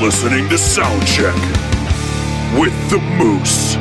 listening to Soundcheck with the Moose.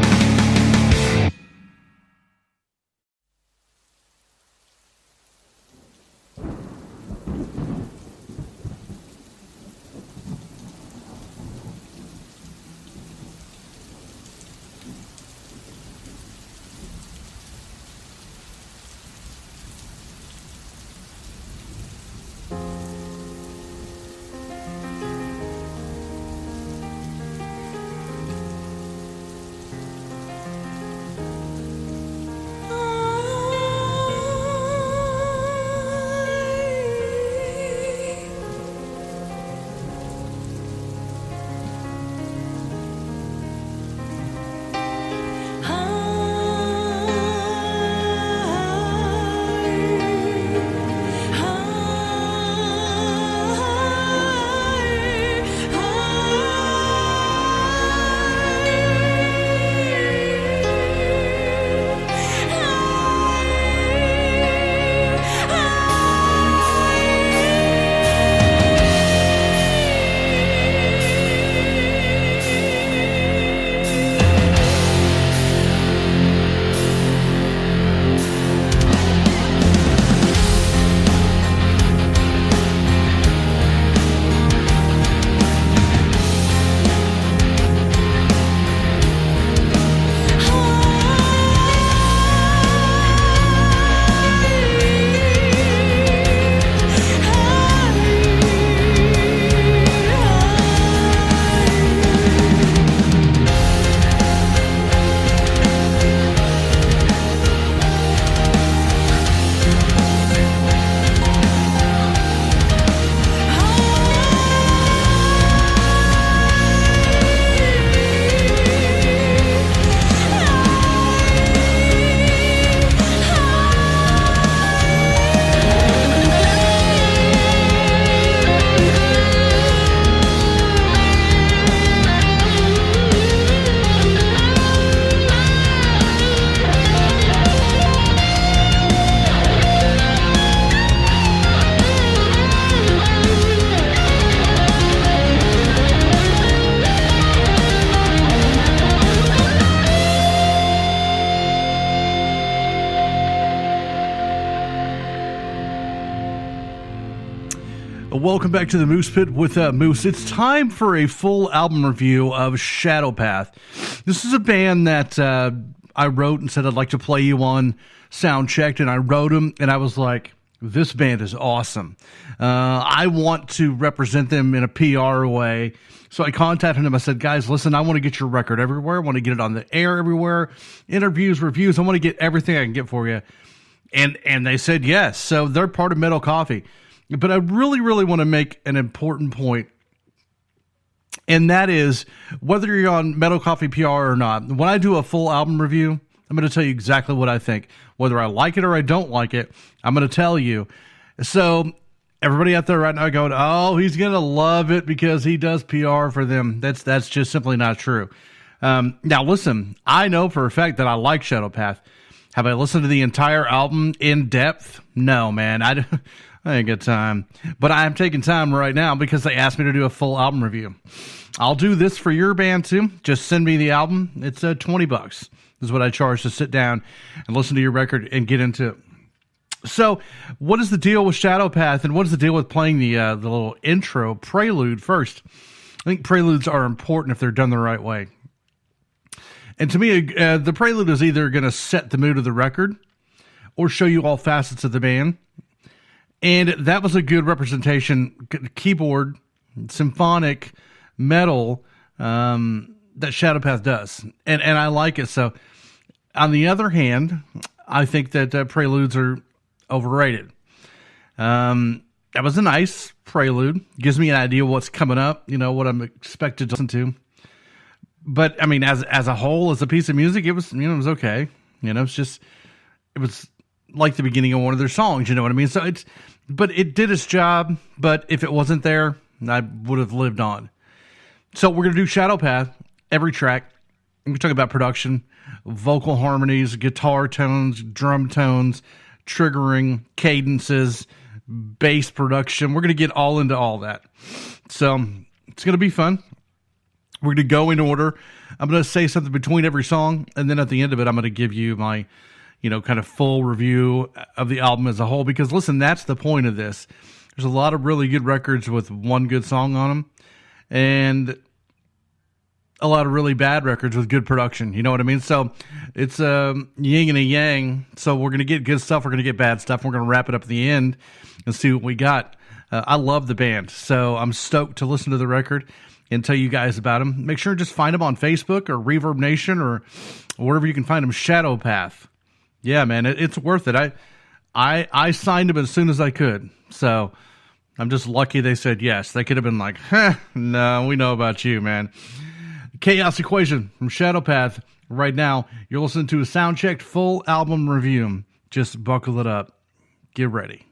Welcome back to the Moose Pit with Moose. It's time for a full album review of Shadowpath. This is a band that I wrote and said I'd like to play you on Soundchecked, and I wrote them, and I was like, this band is awesome. I want to represent them in a PR way. So I contacted them. I said, guys, listen, I want to get your record everywhere. I want to get it on the air everywhere. Interviews, reviews. I want to get everything I can get for you. And they said yes. So they're part of Metal Coffee. But I really, really want to make an important point, and that is whether you're on Metal Coffee PR or not. When I do a full album review, I'm going to tell you exactly what I think. Whether I like it or I don't like it, I'm going to tell you. So everybody out there right now going, oh, he's going to love it because he does PR for them. That's just simply not true. Now, listen, I know for a fact that I like Shadowpath. Have I listened to the entire album in depth? No, man. I ain't got time. But I am taking time right now because they asked me to do a full album review. I'll do this for your band too. Just send me the album. It's $20. This is what I charge to sit down and listen to your record and get into it. So what is the deal with Shadowpath, and what is the deal with playing the little intro prelude first? I think preludes are important if they're done the right way. And to me, the prelude is either going to set the mood of the record or show you all facets of the band. And that was a good representation, keyboard, symphonic, metal, that Shadowpath does. And I like it. So, on the other hand, I think that preludes are overrated. That was a nice prelude. Gives me an idea of what's coming up, what I'm expected to listen to. But, I mean, as a whole, as a piece of music, it was, it was okay. It was like the beginning of one of their songs, you know what I mean? So but it did its job, but if it wasn't there, I would have lived on. So we're going to do Shadowpath, every track. We're going to talk about production, vocal harmonies, guitar tones, drum tones, triggering, cadences, bass production. We're going to get all into all that. So it's going to be fun. We're going to go in order. I'm going to say something between every song, and then at the end of it, I'm going to give you my, kind of full review of the album as a whole. Because listen, that's the point of this. There's a lot of really good records with one good song on them, and a lot of really bad records with good production. You know what I mean? So it's a yin and a yang. So we're going to get good stuff. We're going to get bad stuff. We're going to wrap it up at the end and see what we got. I love the band, so I'm stoked to listen to the record and tell you guys about them. Make sure and just find them on Facebook or Reverb Nation or wherever you can find them. Shadowpath. Yeah, man, it's worth it. I signed them as soon as I could. So I'm just lucky they said yes. They could have been like, no, we know about you, man. Chaos Equation from Shadowpath. Right now, you're listening to a sound-checked full album review. Just buckle it up. Get ready.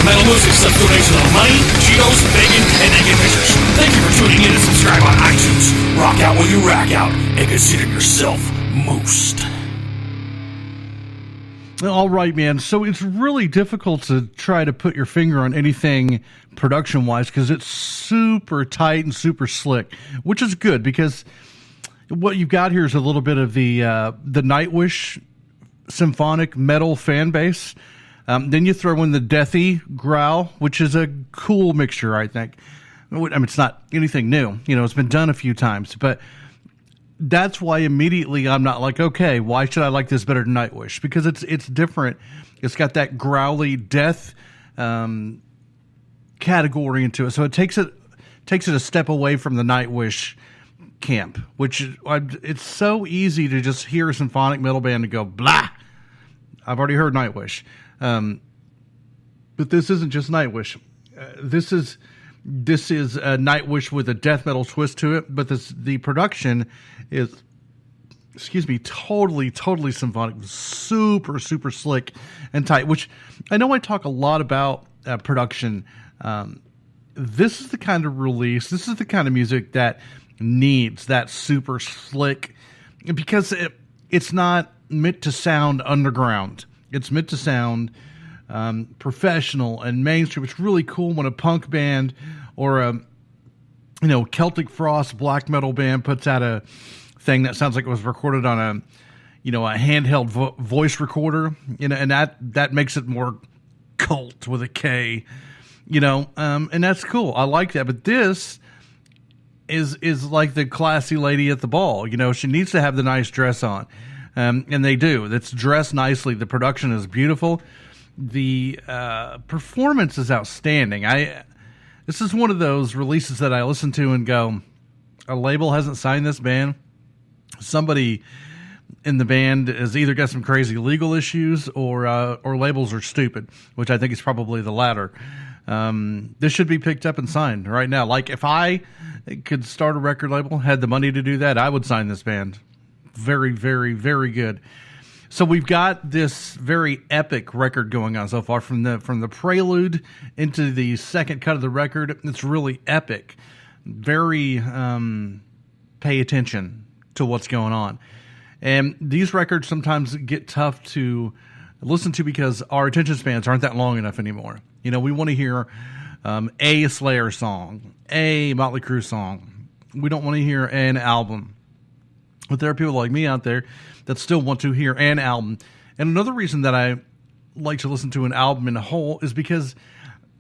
Metal Moose accepts donations of money, Cheetos, bacon, and naked pictures. Thank you for tuning in and subscribe on iTunes. Rock out while you rack out, and consider yourself moosed. All right, man. So it's really difficult to try to put your finger on anything production-wise because it's super tight and super slick, which is good because what you've got here is a little bit of the Nightwish symphonic metal fan base. Then you throw in the deathy growl, which is a cool mixture, I think. I mean, it's not anything new. You know, it's been done a few times, but that's why immediately I'm not like, okay, why should I like this better than Nightwish? Because it's different. It's got that growly death category into it, so it takes it a step away from the Nightwish camp, which it's so easy to just hear a symphonic metal band and go blah. I've already heard Nightwish, but this isn't just Nightwish. This is Nightwish with a death metal twist to it, but the production is, totally symphonic, super slick and tight. Which I know I talk a lot about production. This is the kind of release. This is the kind of music that needs that super slick, because it's not meant to sound underground. It's meant to sound professional and mainstream. It's really cool when a punk band or a Celtic Frost black metal band puts out a thing that sounds like it was recorded on a handheld voice recorder, and that makes it more cult with a K, and that's cool. I like that. But this is like the classy lady at the ball. She needs to have the nice dress on. And they do. It's dressed nicely. The production is beautiful. The performance is outstanding. This is one of those releases that I listen to and go, a label hasn't signed this band. Somebody in the band has either got some crazy legal issues or labels are stupid, which I think is probably the latter. This should be picked up and signed right now. Like, if I could start a record label, had the money to do that, I would sign this band. Very, very, very good. So we've got this very epic record going on so far, from the prelude into the second cut of the record. It's really epic. Very pay attention to what's going on. And these records sometimes get tough to listen to because our attention spans aren't that long enough anymore. We want to hear a Slayer song, a Motley Crue song. We don't want to hear an album. But there are people like me out there that still want to hear an album. And another reason that I like to listen to an album in a whole is because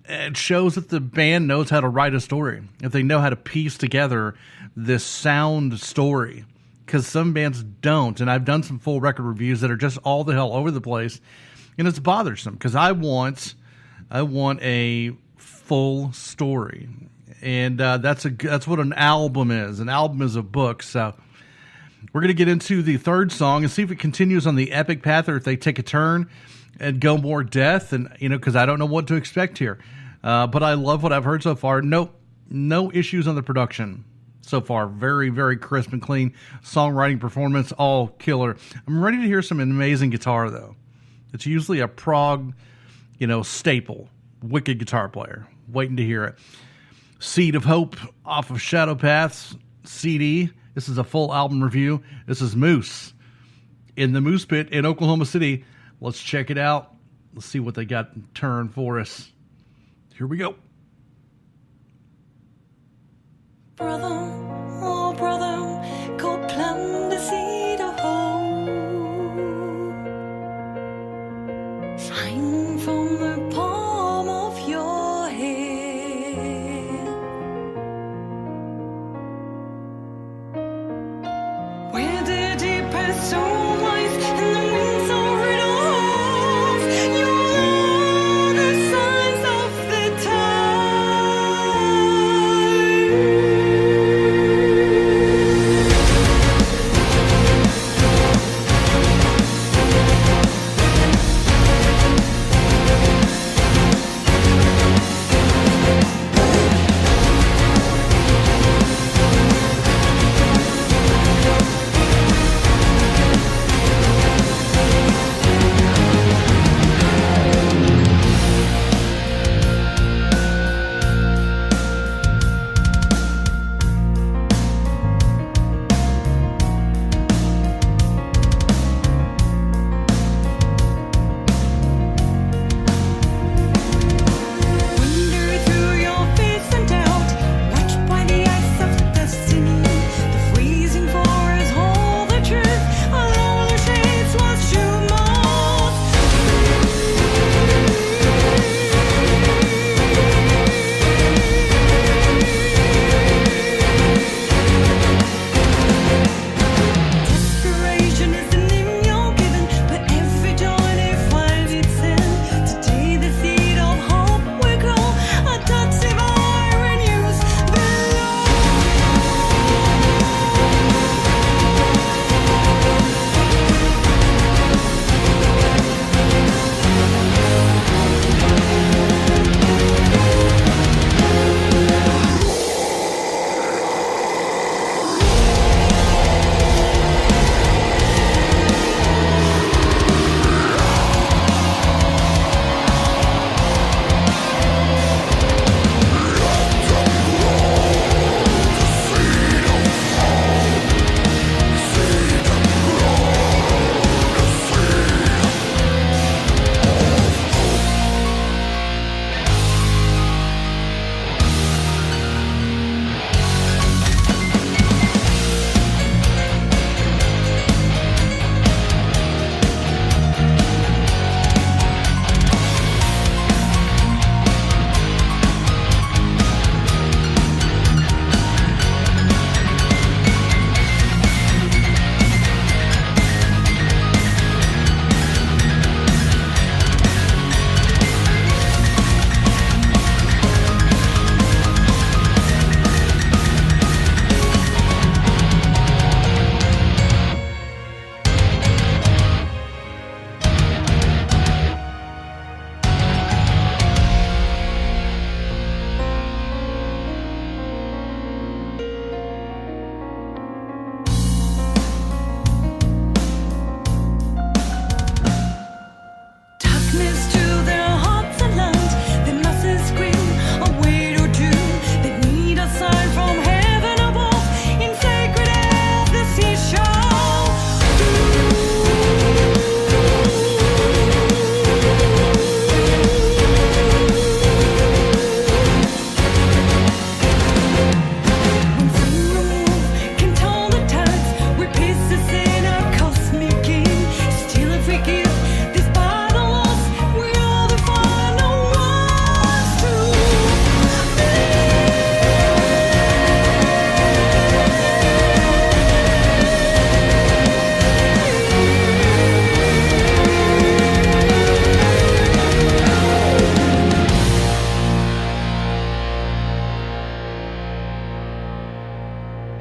it shows that the band knows how to write a story. If they know how to piece together this sound story. Because some bands don't. And I've done some full record reviews that are just all the hell over the place. And it's bothersome because I want a full story. And that's what an album is. An album is a book. So we're going to get into the third song and see if it continues on the epic path or if they take a turn and go more death. And, because I don't know what to expect here. But I love what I've heard so far. No issues on the production so far. Very, very crisp and clean. Songwriting, performance, all killer. I'm ready to hear some amazing guitar, though. It's usually a prog, staple. Wicked guitar player. Waiting to hear it. Seed of Hope off of Shadowpath's CD. This is a full album review. This is Moose in the Moose Pit in Oklahoma City. Let's check it out. Let's see what they got in turn for us. Here we go. Brother, oh brother, go plant the seed of hope. Shine from the palm of your hand. Where the deepest storm lies and the winds are rid of, you know the signs of the time.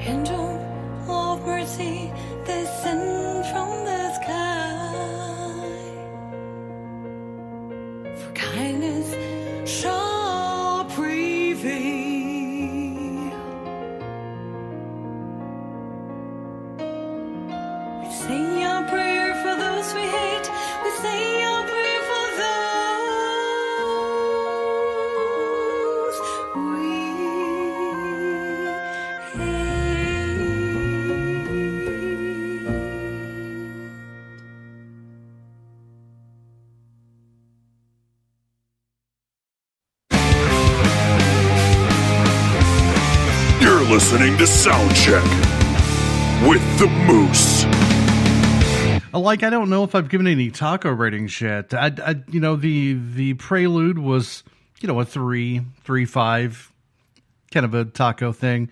Angel of mercy, descend from the sky. For kindness shall prevail. We say our prayer for those we hate. We say our prayer for those we You're listening to Soundcheck with the Moose. I don't know if I've given any taco ratings yet. The prelude was, a 3.5, kind of a taco thing.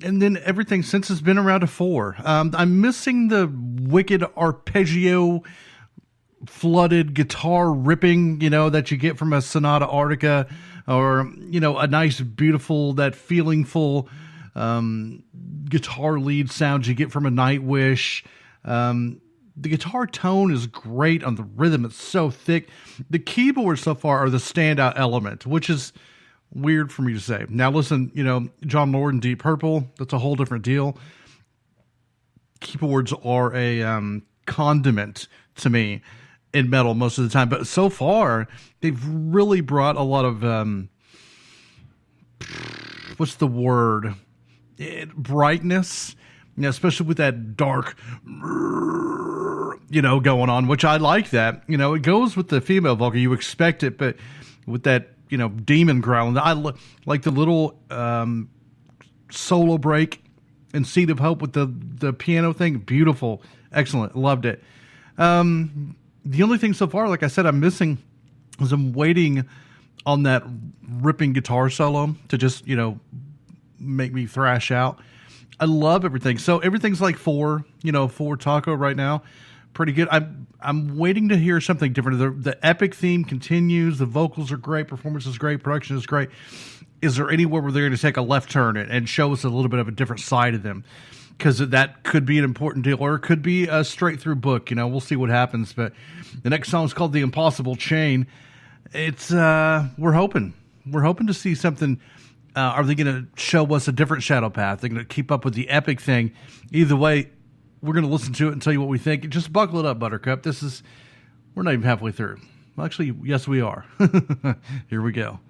And then everything since has been around a 4. I'm missing the wicked arpeggio flooded guitar ripping, that you get from a Sonata Arctica, or, a nice, beautiful, that feelingful guitar lead sound you get from a Nightwish. The guitar tone is great on the rhythm. It's so thick. The keyboards so far are the standout element, which is weird for me to say. Now listen, John Lord and Deep Purple, that's a whole different deal. Keyboards are a condiment to me in metal most of the time, but so far they've really brought a lot of what's the word? Brightness, especially with that dark, going on, which I like that. It goes with the female vocal. You expect it, but with that, demon growling, I like the little solo break and Seed of Hope with the piano thing. Beautiful. Excellent. Loved it. The only thing so far, like I said, I'm missing is I'm waiting on that ripping guitar solo to just, make me thrash out. I love everything. So everything's like 4 taco right now. Pretty good. I'm waiting to hear something different. The epic theme continues. The vocals are great. Performance is great. Production is great. Is there anywhere where they're going to take a left turn and show us a little bit of a different side of them? Because that could be an important deal, or it could be a straight through book. We'll see what happens. But the next song is called "The Impossible Chain." It's we're hoping to see something. Are they going to show us a different Shadowpath? They're going to keep up with the epic thing. Either way, we're going to listen to it and tell you what we think. Just buckle it up, Buttercup. We're not even halfway through. Well, actually, yes, we are. Here we go.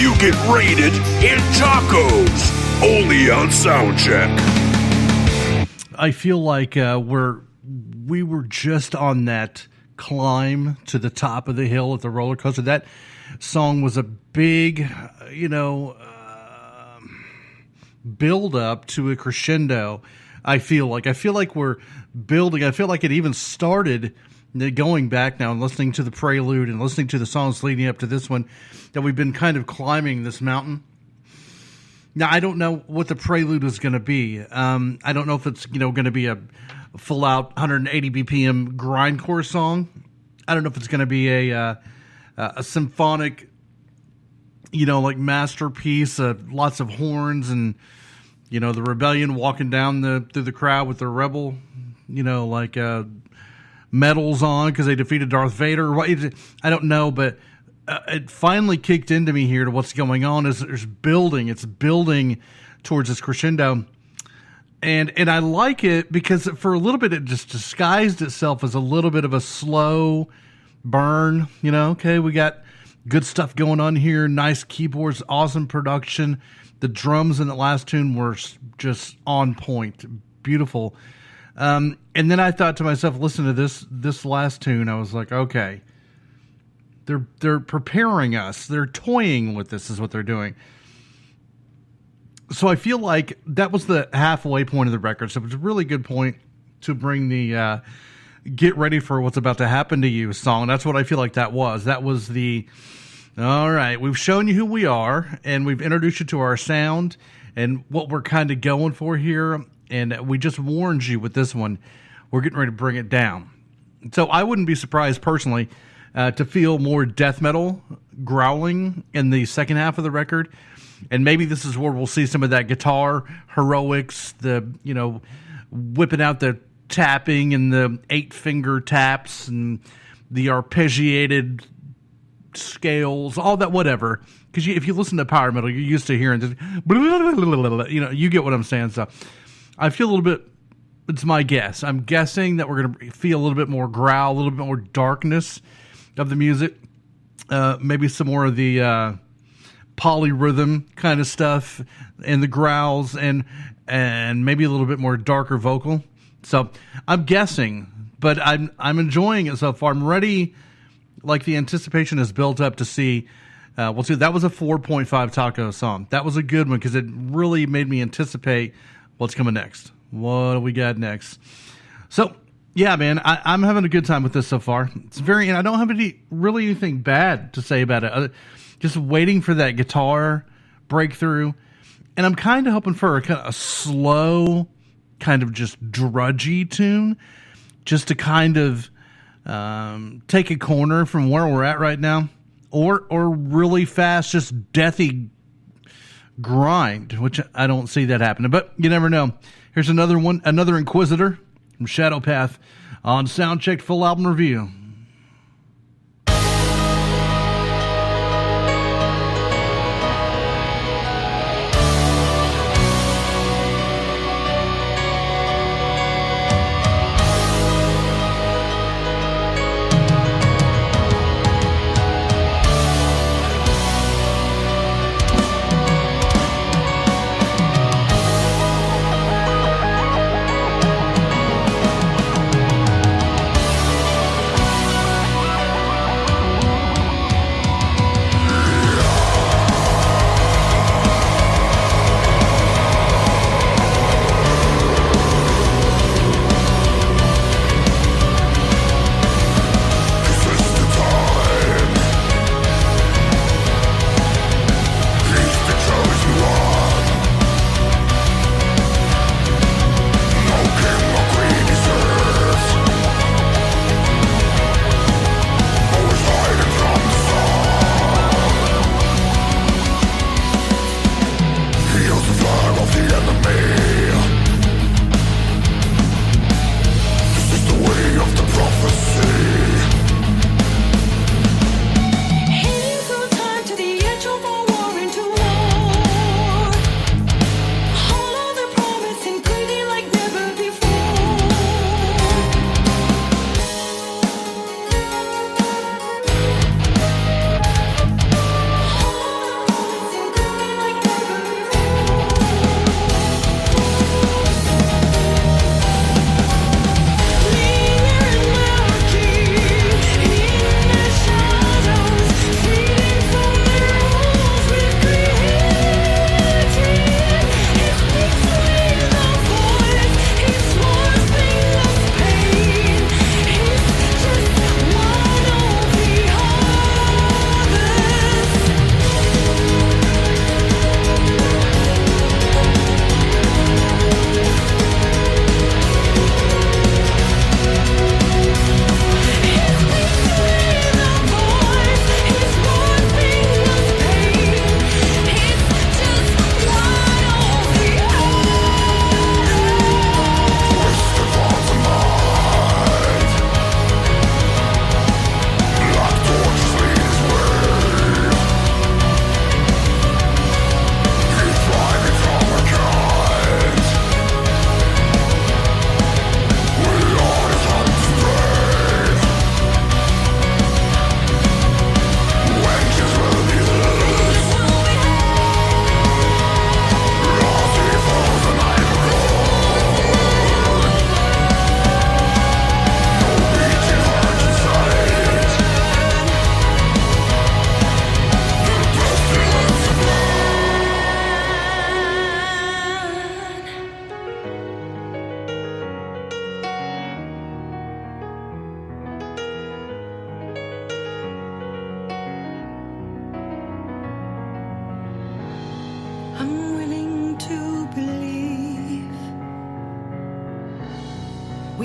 you get raided in tacos. Only on Soundcheck. I feel like we were just on that climb to the top of the hill at the roller coaster. That song was a big, build up to a crescendo. I feel like we're building. I feel like it even started going back now and listening to the prelude and listening to the songs leading up to this one, that we've been kind of climbing this mountain. Now, I don't know what the prelude is going to be. I don't know if it's going to be a full out 180 BPM grindcore song. I don't know if it's going to be a symphonic, like masterpiece, lots of horns and the rebellion walking down through the crowd with their rebel, medals on because they defeated Darth Vader. I don't know, but it finally kicked into me here to what's going on. Is it's building towards this crescendo, and I like it because for a little bit it just disguised itself as a little bit of a slow burn. Okay, we got good stuff going on here, nice keyboards, awesome production. The drums in the last tune were just on point, beautiful. And then I thought to myself, listen to this last tune. I was like, okay, they're preparing us. They're toying with this is what they're doing. So I feel like that was the halfway point of the record. So it was a really good point to bring the get ready for what's about to happen to you song. That's what I feel like that was. That was the, all right, we've shown you who we are and we've introduced you to our sound and what we're kind of going for here. And we just warned you with this one, we're getting ready to bring it down. So I wouldn't be surprised personally to feel more death metal growling in the second half of the record. And maybe this is where we'll see some of that guitar heroics, the, whipping out the tapping and the 8-finger taps and the arpeggiated scales, all that, whatever. Because if you listen to power metal, you're used to hearing this, you get what I'm saying. So I feel a little bit, it's my guess. I'm guessing that we're going to feel a little bit more growl, a little bit more darkness of the music. Maybe some more of the polyrhythm kind of stuff and the growls and maybe a little bit more darker vocal. So I'm guessing, but I'm enjoying it so far. I'm ready. Like the anticipation is built up to see. Well, see, that was a 4.5 taco song. That was a good one because it really made me anticipate what's coming next. What do we got next? So, yeah, man, I'm having a good time with this so far. It's and I don't have anything bad to say about it. Just waiting for that guitar breakthrough. And I'm kind of hoping for a slow, kind of just drudgy tune, just to kind of take a corner from where we're at right now. Or really fast, just deathy grind, which I don't see that happening, but you never know. Here's another one, another Inquisitor from Shadowpath on Soundcheck Full Album Review.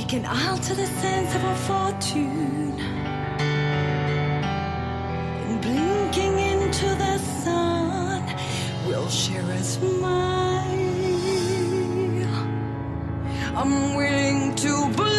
we can alter the sense of our fortune. And blinking into the sun, we'll share a smile. I'm willing to believe.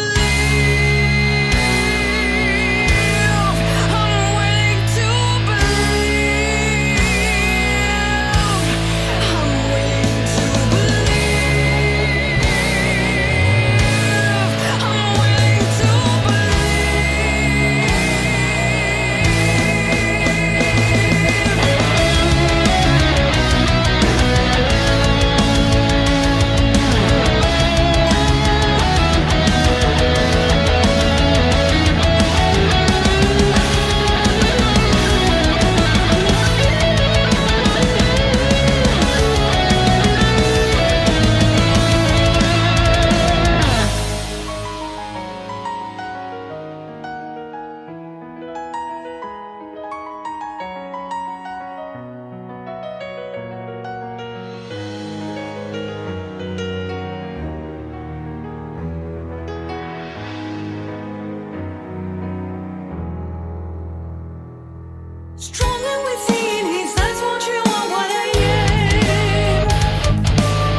Stronger within his eyes, won't you want what I am?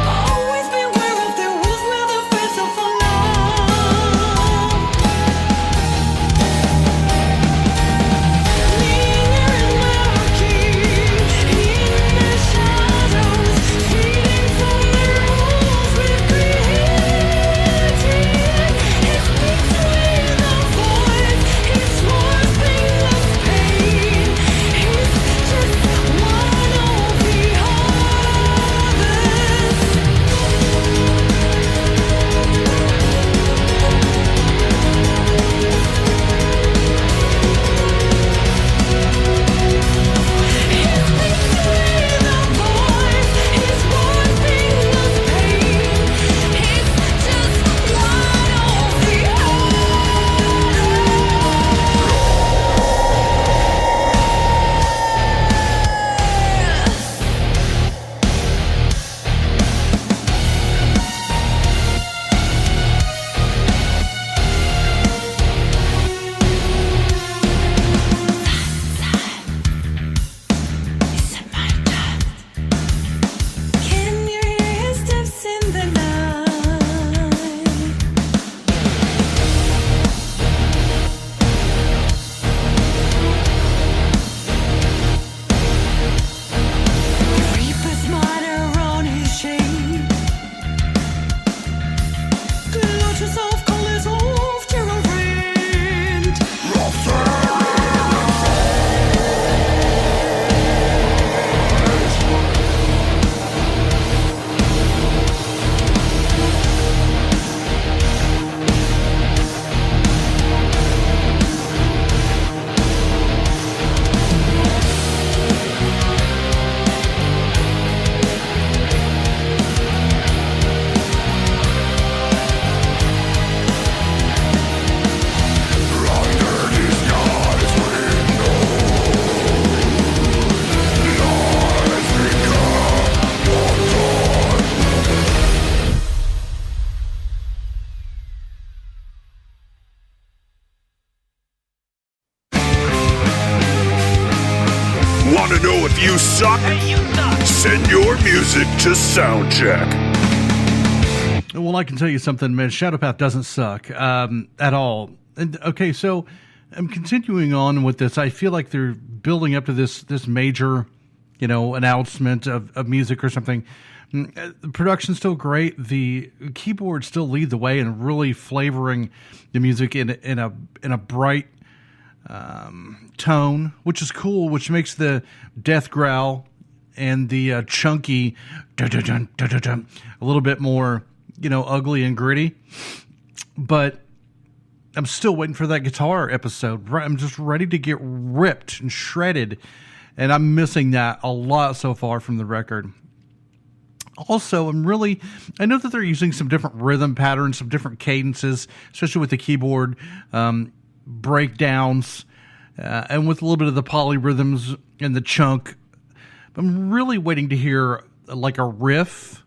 Always beware of the rules where the face of love. Linger and lurking in the shadows, feeding from the rules we've created. He speaks with a voice, his words bring us pain. He's just one of the Can you hear his steps in the night? The reaper's miner on his shade. Clutches of colors of terror rent. Want to know if you suck? Send your music to Soundcheck. Well, I can tell you something, man. Shadowpath doesn't suck at all. And okay, so I'm continuing on with this. I feel like they're building up to this major, announcement of music or something. The production's still great. The keyboards still lead the way and really flavoring the music in a bright tone, which is cool, which makes the death growl and the chunky dun-dun-dun, dun-dun-dun, a little bit more, ugly and gritty. But I'm still waiting for that guitar episode. I'm just ready to get ripped and shredded, and I'm missing that a lot so far from the record. Also, I know that they're using some different rhythm patterns, some different cadences, especially with the keyboard breakdowns, and with a little bit of the polyrhythms and the chunk. I'm really waiting to hear like a riff,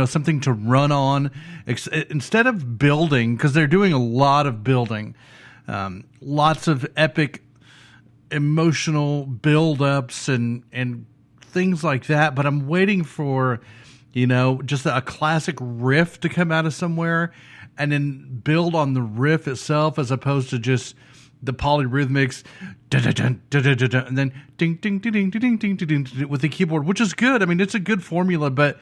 something to run on instead of building, because they're doing a lot of building, lots of epic emotional build-ups and things like that. But I'm waiting for, just a classic riff to come out of somewhere and then build on the riff itself, as opposed to just the polyrhythmics, and then ding, ding, ding, ding, ding, ding, ding, ding, with the keyboard, which is good. I mean, it's a good formula, but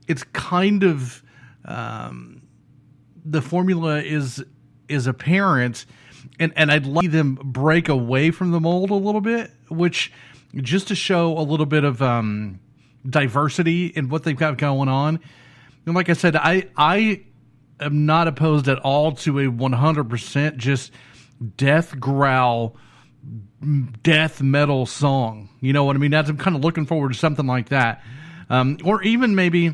it's kind of, the formula is apparent, and I'd like them break away from the mold a little bit, which just to show a little bit of diversity in what they've got going on. And like I said, I am not opposed at all to a 100% just death growl, death metal song. You know what I mean? I'm kind of looking forward to something like that. Or even maybe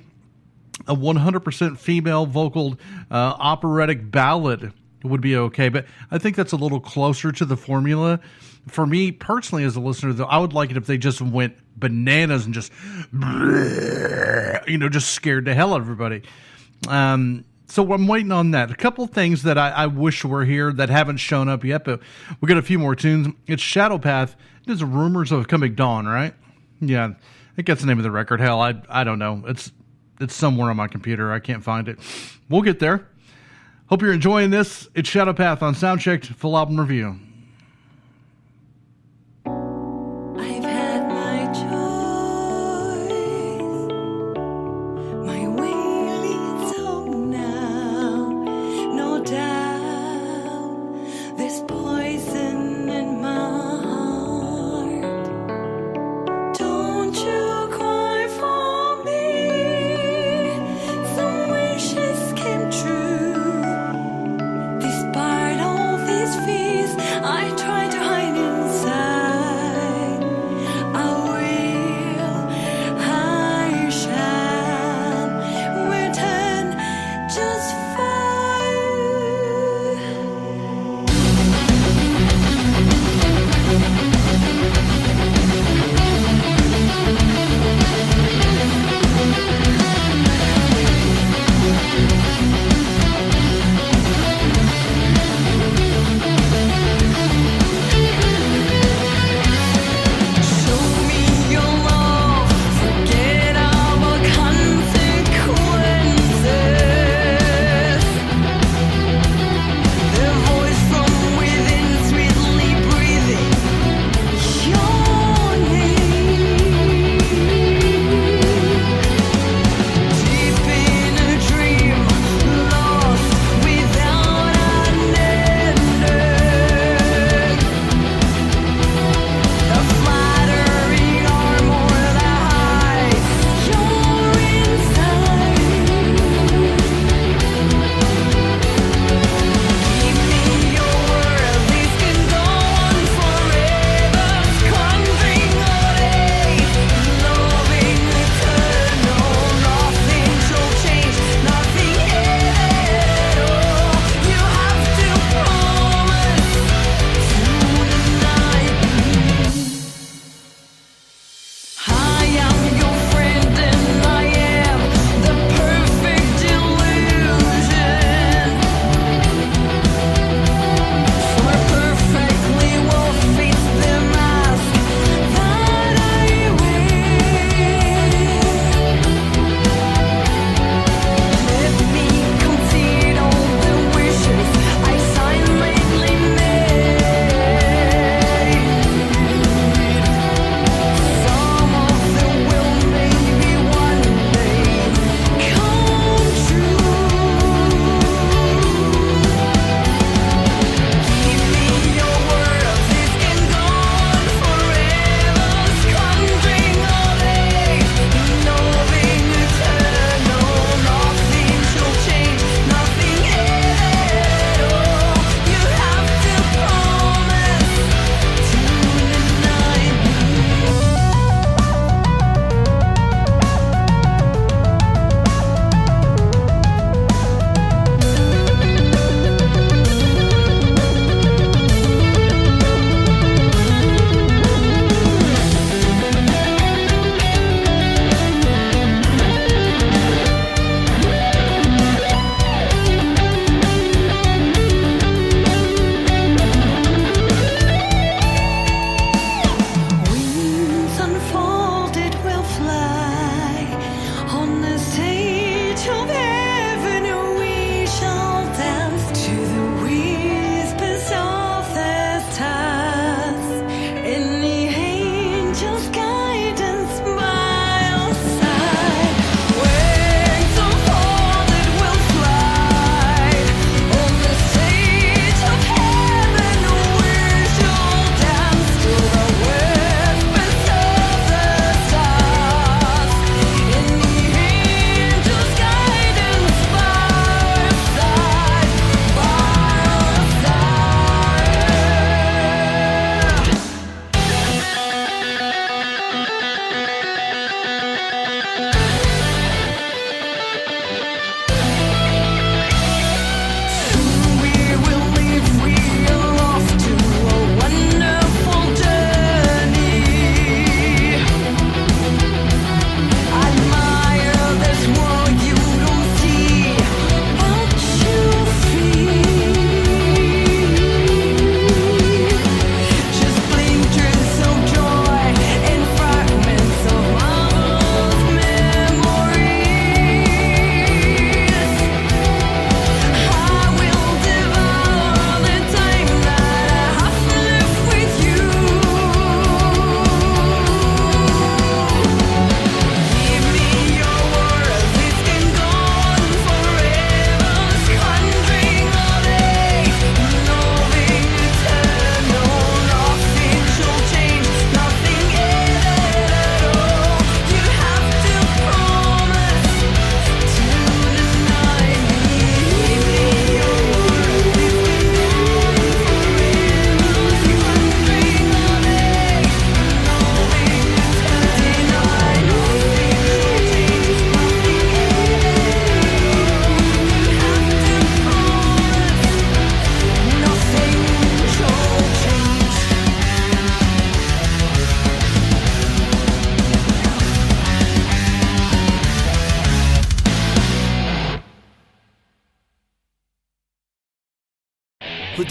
a 100% female vocaled operatic ballad would be okay. But I think that's a little closer to the formula. For me personally, as a listener, though, I would like it if they just went bananas and just, just scared the hell out of everybody. So I'm waiting on that. A couple of things that I wish were here that haven't shown up yet, but we got a few more tunes. It's Shadowpath. There's rumors of Coming Dawn, right? Yeah, I think that's the name of the record. Hell, I don't know. It's somewhere on my computer. I can't find it. We'll get there. Hope you're enjoying this. It's Shadowpath on Soundchecked Full Album Review. I've had my choice. My way leads home now. No doubt there's poison in my heart. Don't you cry for me. Some wishes came true. Despite all these fears,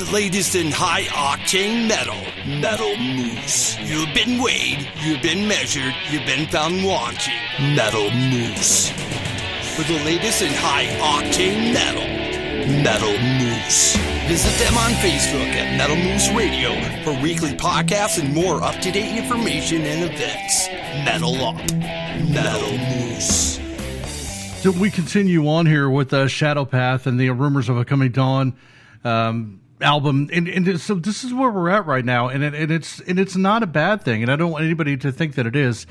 the latest in high-octane metal. Metal Moose. You've been weighed, you've been measured, you've been found wanting. Metal Moose. For the latest in high-octane metal. Metal Moose. Visit them on Facebook at Metal Moose Radio for weekly podcasts and more up-to-date information and events. Metal Up. Metal Moose. So we continue on here with Shadowpath and the Rumors of a Coming Dawn album, and so this is where we're at right now, and it's not a bad thing, and I don't want anybody to think that it is.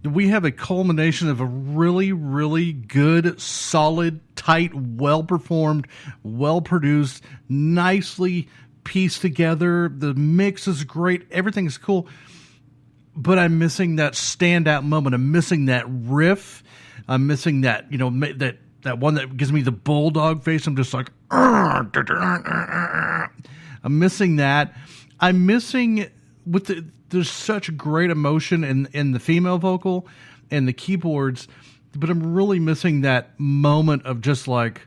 We have a culmination of a really, really good, solid, tight, well-performed, well-produced, nicely pieced together. The mix is great. Everything's cool. But I'm missing that standout moment. I'm missing that riff. I'm missing that, that one that gives me the bulldog face. I'm just like, I'm missing that. I'm missing there's such great emotion in the female vocal and the keyboards, but I'm really missing that moment of just like,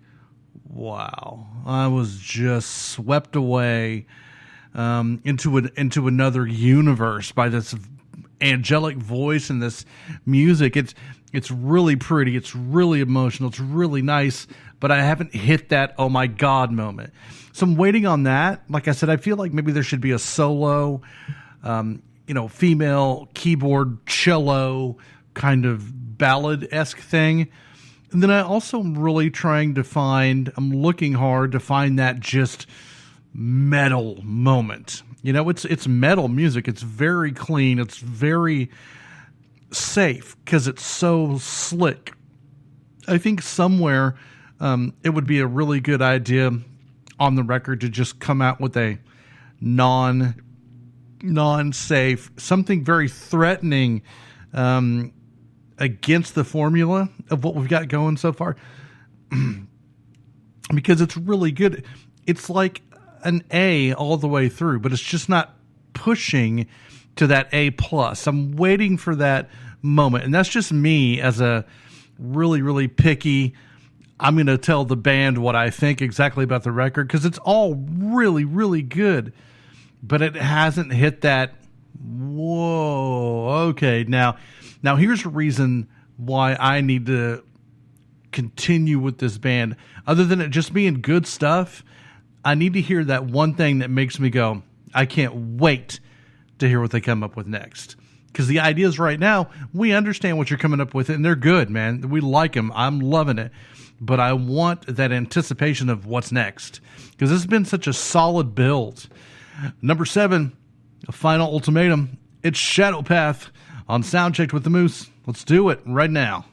wow, I was just swept away into another universe by this angelic voice and this music. It's really pretty. It's really emotional. It's really nice, but I haven't hit that oh my God moment. So I'm waiting on that. Like I said, I feel like maybe there should be a solo, female keyboard cello kind of ballad-esque thing. And then I also am really I'm looking hard to find that just metal moment. It's metal music. It's very clean. It's very safe because it's so slick. I think somewhere it would be a really good idea on the record to just come out with a non-safe, something very threatening against the formula of what we've got going so far, because it's really good. It's like an A all the way through, but it's just not pushing to that A plus. I'm waiting for that moment, and that's just me as a really, really picky. I'm going to tell the band what I think exactly about the record because it's all really, really good, but it hasn't hit that. Whoa, okay. Now here's a reason why I need to continue with this band. Other than it just being good stuff, I need to hear that one thing that makes me go, I can't wait to hear what they come up with next. Because the ideas right now, we understand what you're coming up with, and they're good, man. We like them. I'm loving it. But I want that anticipation of what's next. Because this has been such a solid build. Number 7, a final ultimatum. It's Shadowpath on Soundchecked with the Moose. Let's do it right now.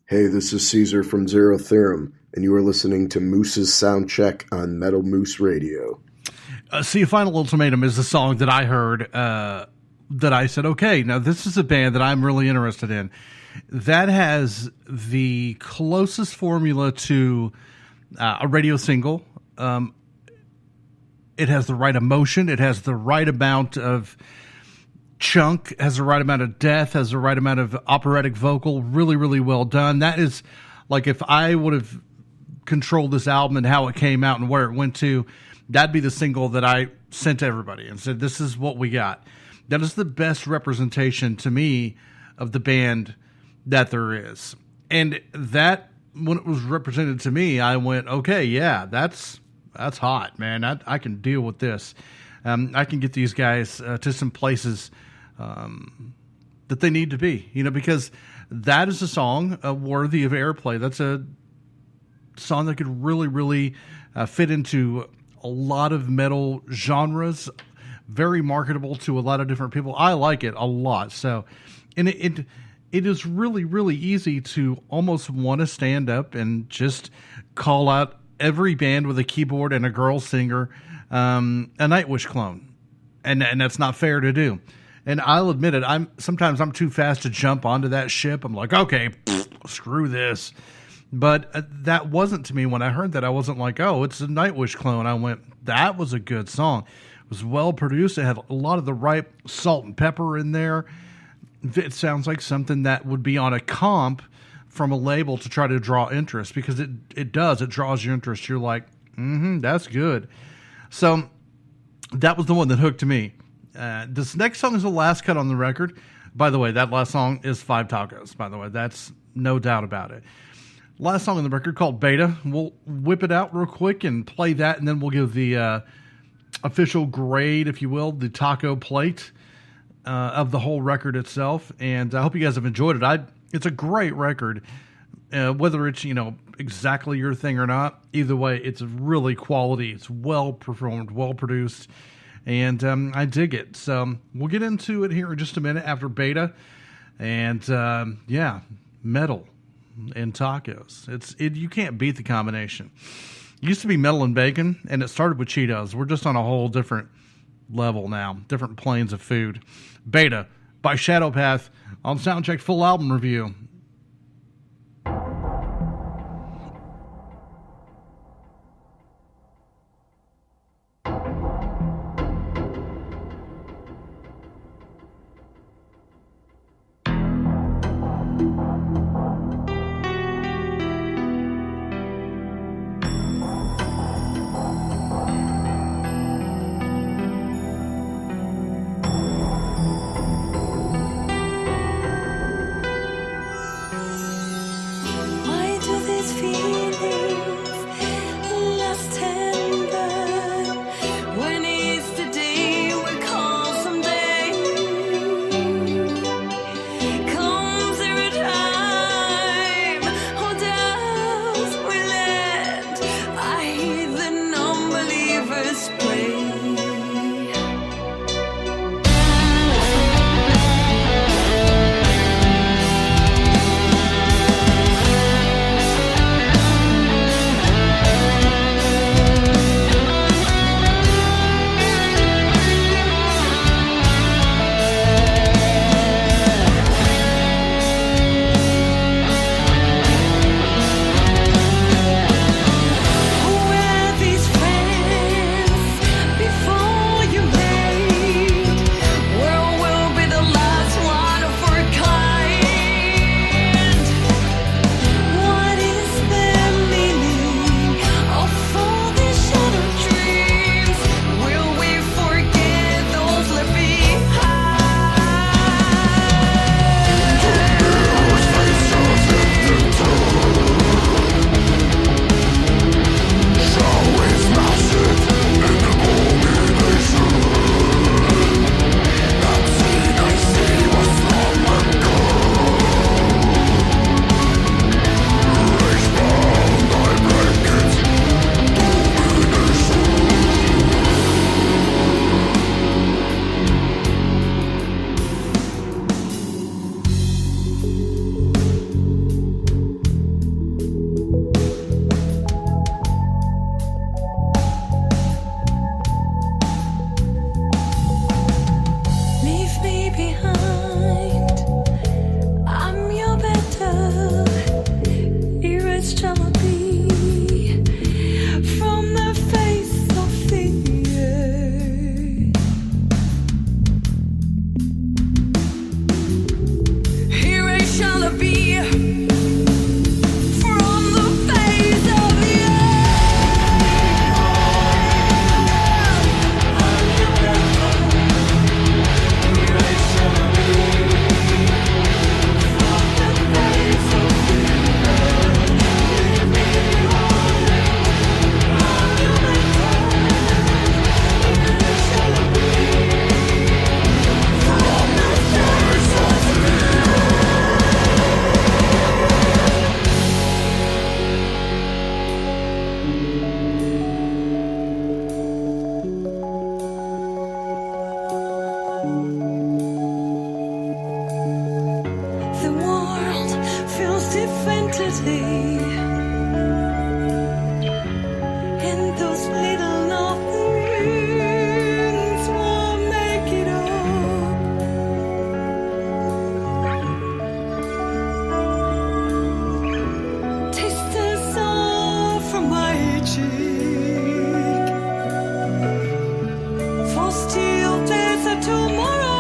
Hey, this is Caesar from Zero Theorem, and you are listening to Moose's Sound Check on Metal Moose Radio. See, Final Ultimatum is the song that I heard that I said, okay, now this is a band that I'm really interested in. That has the closest formula to a radio single. It has the right emotion. It has the right amount of chunk, has the right amount of death, has the right amount of operatic vocal. Really, really well done. That is like if I would have controlled this album and how it came out and where it went to, that'd be the single that I sent to everybody and said, this is what we got. That is the best representation to me of the band that there is. And that, when it was represented to me, I went, okay, yeah, that's hot, man. I can deal with this. I can get these guys to some places that they need to be, because that is a song worthy of airplay. That's a song that could really, really fit into a lot of metal genres, very marketable to a lot of different people. I like it a lot. So, and it is really, really easy to almost want to stand up and just call out every band with a keyboard and a girl singer a Nightwish clone. And that's not fair to do. And I'll admit it, sometimes I'm too fast to jump onto that ship. I'm like, okay, screw this. But that wasn't to me. When I heard that, I wasn't like, oh, it's a Nightwish clone. I went, that was a good song. It was well produced. It had a lot of the right salt and pepper in there. It sounds like something that would be on a comp from a label to try to draw interest, because it does. It draws your interest. You're like, that's good. So that was the one that hooked me. This next song is the last cut on the record. By the way, that last song is Five Tacos, by the way. That's no doubt about it. Last song on the record called Beta. We'll whip it out real quick and play that, and then we'll give the official grade, if you will, the taco plate of the whole record itself. And I hope you guys have enjoyed it. It's a great record, whether it's, exactly your thing or not. Either way, it's really quality. It's well performed, well produced, and I dig it. So we'll get into it here in just a minute after Beta. And metal and tacos. You can't beat the combination. It used to be metal and bacon, and it started with Cheetos. We're just on a whole different level now, different planes of food. Beta by Shadowpath on Soundcheck Full Album Review. world feels defendedly. And those little nothings won't make it up. Taste the salt from my cheek. For still there's a tomorrow.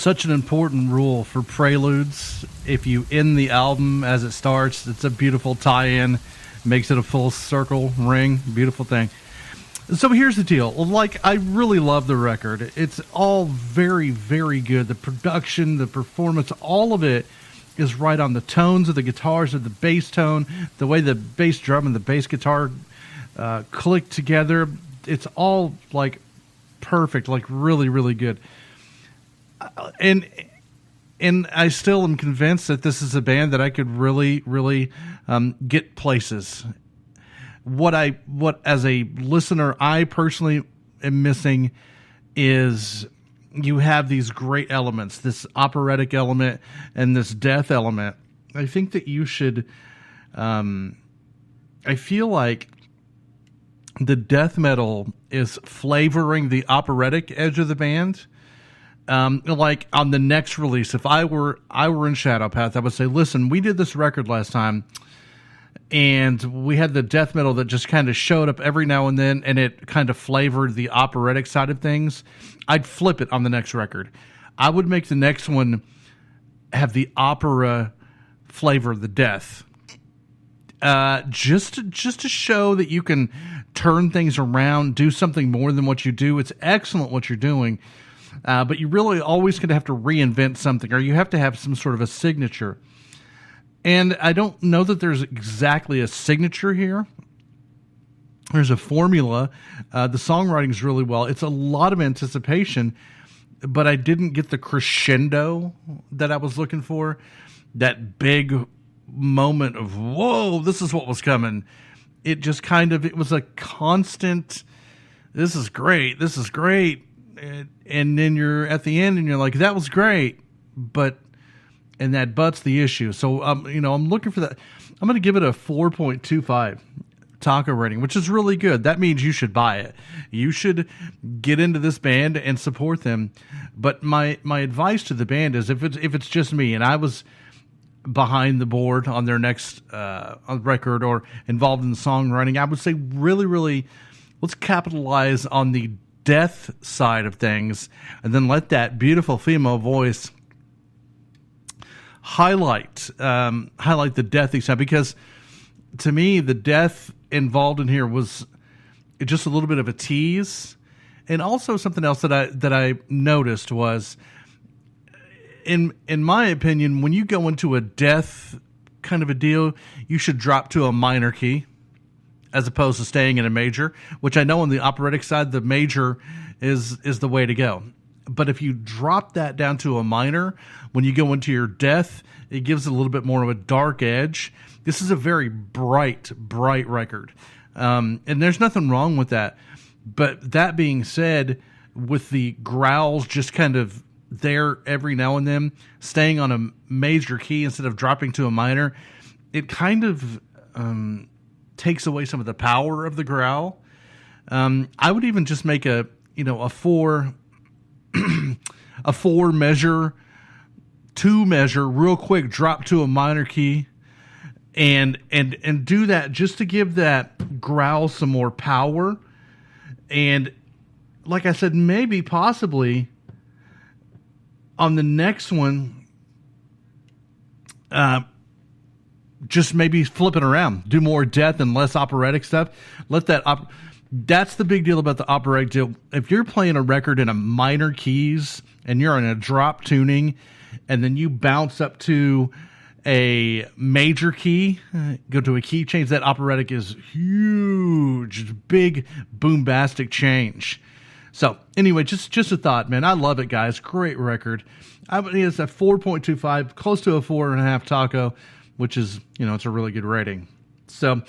such an important rule for preludes. If you end the album as it starts, it's a beautiful tie-in, makes it a full circle ring, beautiful thing. So here's the deal. Like, I really love the record. It's all very, very good. The production, the performance, all of it is right on. The tones of the guitars, of the bass tone, the way the bass drum and the bass guitar click together. It's all like perfect, like really, really good. And I still am convinced that this is a band that I could really, really get places. What as a listener, I personally am missing is you have these great elements, this operatic element and this death element. I think that you should, I feel like the death metal is flavoring the operatic edge of the band. Like on the next release, if I were in Shadowpath, I would say, listen, we did this record last time, and we had the death metal that just kind of showed up every now and then, and it kind of flavored the operatic side of things. I'd flip it on the next record. I would make the next one have the opera flavor of the death. Just to show that you can turn things around, do something more than what you do. It's excellent what you're doing. But you really always going to have to reinvent something, or you have to have some sort of a signature. And I don't know that there's exactly a signature here. There's a formula. The songwriting is really well. It's a lot of anticipation, but I didn't get the crescendo that I was looking for. That big moment of, whoa, this is what was coming. It just kind of, it was a constant, this is great. And then you're at the end and you're like, that was great, and that but's the issue. So, I'm looking for that. I'm going to give it a 4.25 taco rating, which is really good. That means you should buy it. You should get into this band and support them. But my advice to the band is, if it's just me and I was behind the board on their next record or involved in the songwriting, I would say really, really, let's capitalize on the death side of things, and then let that beautiful female voice highlight the deathy side, because to me the death involved in here was just a little bit of a tease. And also something else that I noticed was, in my opinion, when you go into a death kind of a deal, you should drop to a minor key as opposed to staying in a major, which I know on the operatic side, the major is the way to go. But if you drop that down to a minor, when you go into your death, it gives it a little bit more of a dark edge. This is a very bright record. And there's nothing wrong with that. But that being said, with the growls just kind of there every now and then, staying on a major key instead of dropping to a minor, it kind of takes away some of the power of the growl. I would even just make a 4 a 4 measure, 2 measure, real quick, drop to a minor key, and do that just to give that growl some more power. And like I said, maybe possibly on the next one, just maybe flip it around, do more death and less operatic stuff. Let that that's the big deal about the operatic deal. If you're playing a record in a minor keys and you're in a drop tuning, and then you bounce up to a major key, go to a key change, that operatic is huge, big, boombastic change. So anyway, just a thought, man. I love it, guys. Great record. It's a 4.25, close to a 4.5 taco, which is, it's a really good rating. So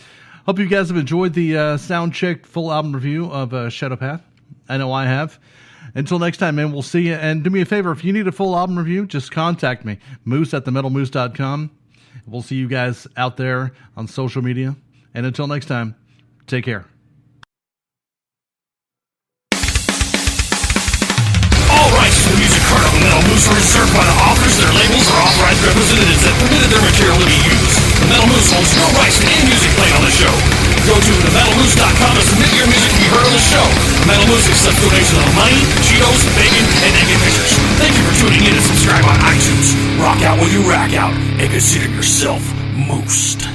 hope you guys have enjoyed the sound check full album review of Shadowpath. I know I have. Until next time, man, we'll see you. And do me a favor, if you need a full album review, just contact me, moose@themetalmoose.com. We'll see you guys out there on social media. And until next time, take care. All rights to the music heard on the Metal Moose are reserved by the authors, their labels, or authorized representatives that permitted their material to be used. The Metal Moose holds no rights to any music played on the show. Go to themetalmoose.com to submit your music to be heard on the show. Metal Moose accepts donations of money, Cheetos, bacon, and naked pictures. Thank you for tuning in and back out and consider yourself moosed.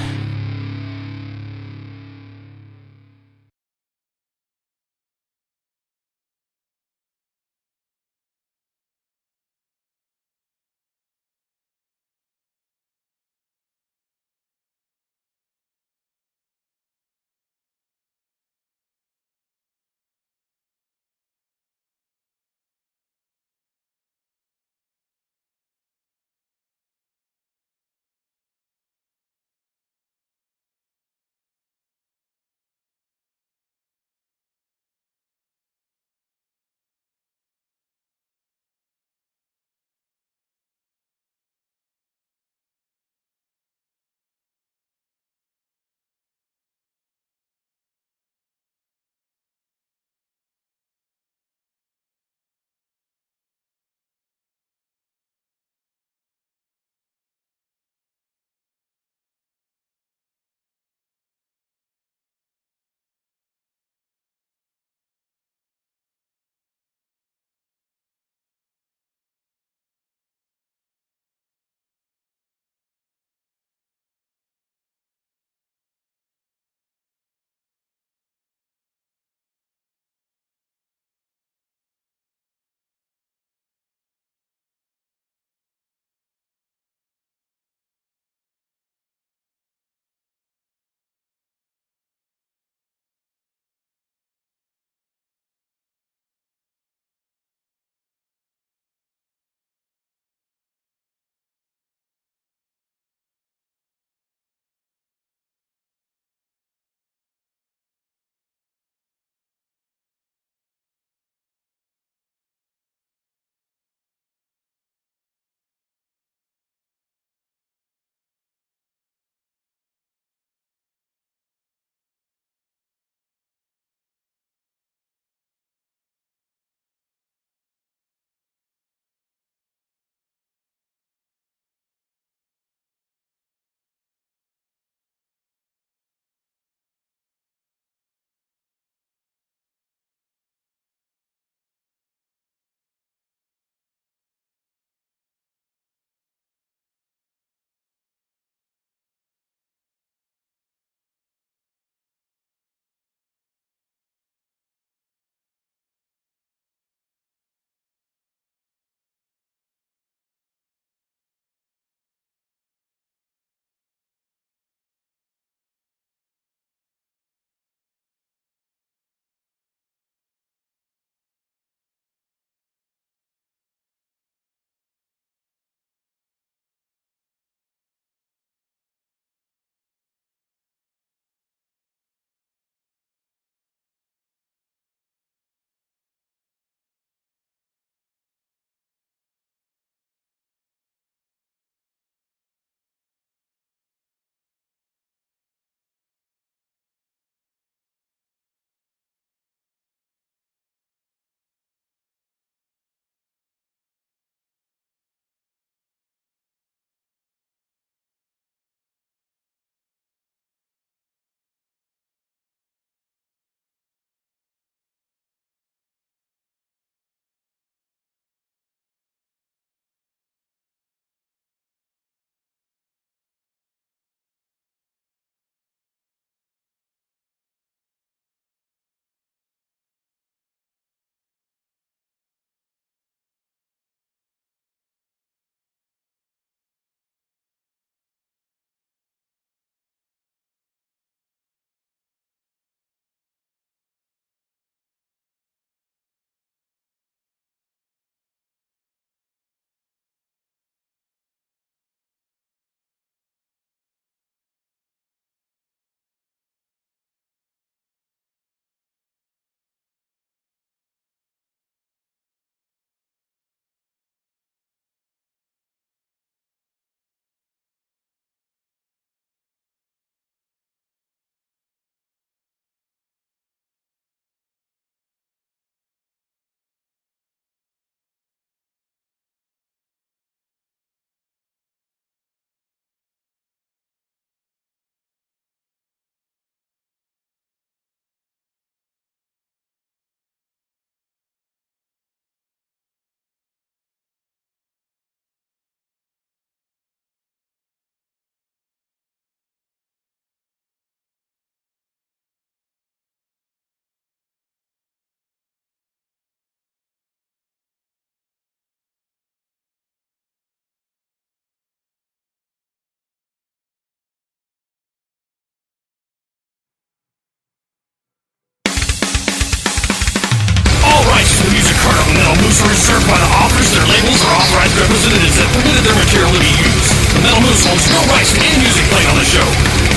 their labels or authorized representatives that permitted their material to be used. The Metal Moose owns no rights to any music played on the show.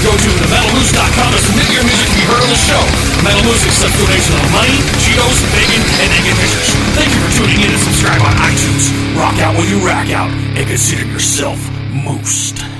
Go to themetalmoose.com to submit your music to be heard on the show. The Metal Moose accepts donations of money, Cheetos, bacon, and naked pictures. Thank you for tuning in and subscribe on iTunes. Rock out when you rack out and consider yourself moosed.